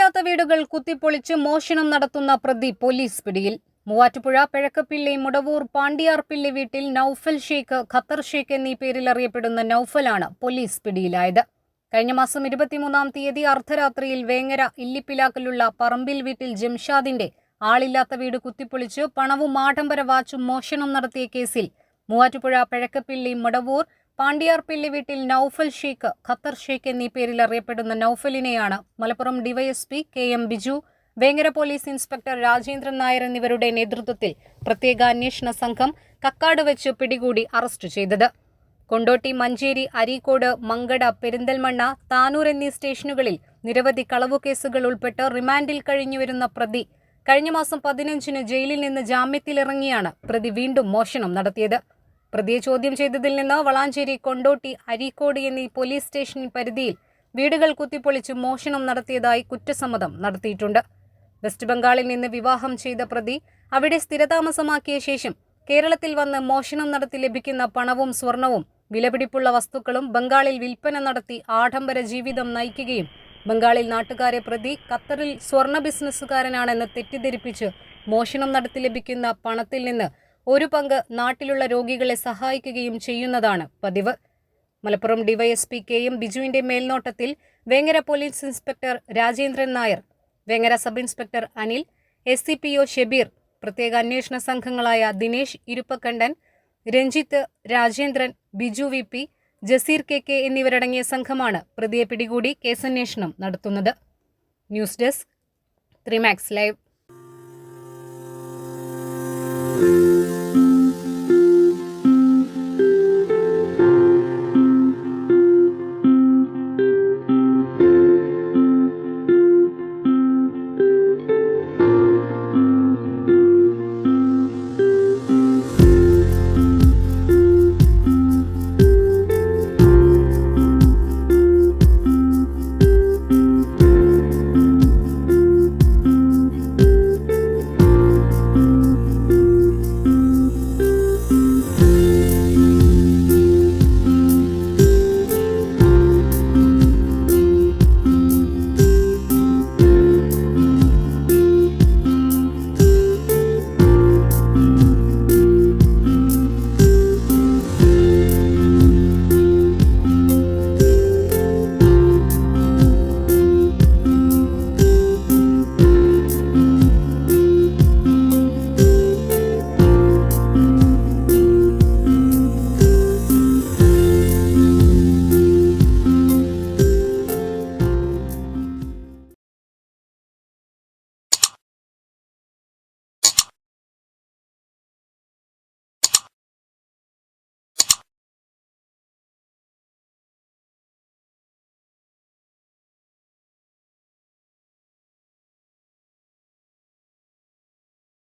ആളില്ലാത്ത വീടുകൾ കുത്തിപ്പൊളിച്ച് മോഷണം നടത്തുന്ന പ്രതി പോലീസ് പിടിയിൽ. മൂവാറ്റുപുഴ പെഴക്കപ്പിള്ളി മുടവൂർ പാണ്ടിയാർപിള്ളി വീട്ടിൽ നൌഫൽ ഷേഖ്, ഖത്തർ ഷേഖ് എന്നീ പേരിൽ അറിയപ്പെടുന്ന നൌഫലാണ് പോലീസ് പിടിയിലായത്. കഴിഞ്ഞ മാസം 23-ാം തീയതി അർദ്ധരാത്രിയിൽ വേങ്ങര ഇല്ലിപ്പിലാക്കലുള്ള പറമ്പിൽ വീട്ടിൽ ജംഷാദിന്റെ ആളില്ലാത്ത വീട് കുത്തിപ്പൊളിച്ച് പണവും ആഡംബര വാച്ചും മോഷണം നടത്തിയ കേസിൽ മൂവാറ്റുപുഴ പെഴക്കപ്പിള്ളി മുടവൂർ പാണ്ടിയാർപിള്ളി വീട്ടിൽ നൌഫൽ ഷേഖ്, ഖത്തർ ഷേഖ് എന്നീ പേരിൽ അറിയപ്പെടുന്ന നൌഫലിനെയാണ് Malappuram DYSP KM Biju, Vengara police inspector Rajendran Nair എന്നിവരുടെ നേതൃത്വത്തിൽ പ്രത്യേക അന്വേഷണ സംഘം കക്കാട് വെച്ച് പിടികൂടി അറസ്റ്റ് ചെയ്തത്. കൊണ്ടോട്ടി, മഞ്ചേരി, അരീക്കോട്, മങ്കട, പെരിന്തൽമണ്ണ, താനൂർ എന്നീ സ്റ്റേഷനുകളിൽ നിരവധി കളവുകേസുകൾ ഉൾപ്പെട്ട് റിമാൻഡിൽ കഴിഞ്ഞുവരുന്ന പ്രതി കഴിഞ്ഞ മാസം 15-ന് ജയിലിൽ നിന്ന് ജാമ്യത്തിലിറങ്ങിയാണ് പ്രതി വീണ്ടും മോഷണം നടത്തിയത്. പ്രതിയെ ചോദ്യം ചെയ്തതിൽ നിന്ന് വളാഞ്ചേരി, കൊണ്ടോട്ടി, അരീക്കോട് എന്നീ പോലീസ് സ്റ്റേഷൻ പരിധിയിൽ വീടുകൾ കുത്തിപ്പൊളിച്ച് മോഷണം നടത്തിയതായി കുറ്റസമ്മതം നടത്തിയിട്ടുണ്ട്. വെസ്റ്റ് ബംഗാളിൽ നിന്ന് വിവാഹം ചെയ്ത പ്രതി അവിടെ സ്ഥിരതാമസമാക്കിയ ശേഷം കേരളത്തിൽ വന്ന് മോഷണം നടത്തി ലഭിക്കുന്ന പണവും സ്വർണവും വിലപിടിപ്പുള്ള വസ്തുക്കളും ബംഗാളിൽ വിൽപ്പന നടത്തി ആഡംബര ജീവിതം നയിക്കുകയും ബംഗാളിൽ നാട്ടുകാരെ പ്രതി ഖത്തറിൽ സ്വർണ്ണ ബിസിനസ്സുകാരനാണെന്ന് തെറ്റിദ്ധരിപ്പിച്ച് മോഷണം നടത്തി ലഭിക്കുന്ന പണത്തിൽ നിന്ന് ഒരു പങ്ക് നാട്ടിലുള്ള രോഗികളെ സഹായിക്കുകയും ചെയ്യുന്നതാണ് പതിവ്. മലപ്പുറം ഡിവൈഎസ്പി KM ബിജുവിന്റെ മേൽനോട്ടത്തിൽ Vengara police inspector Rajendran Nair, Vengara sub inspector Anil, SCPO Shebeer, പ്രത്യേക അന്വേഷണ സംഘങ്ങളായ ദിനേശ് ഇരുപ്പക്കണ്ടൻ, രഞ്ജിത്ത്, രാജേന്ദ്രൻ, ബിജു VP, ജസീർ KK എന്നിവരടങ്ങിയ സംഘമാണ് പ്രതിയെ പിടികൂടി കേസന്വേഷണം നടത്തുന്നത്. News desk 3 Max Live.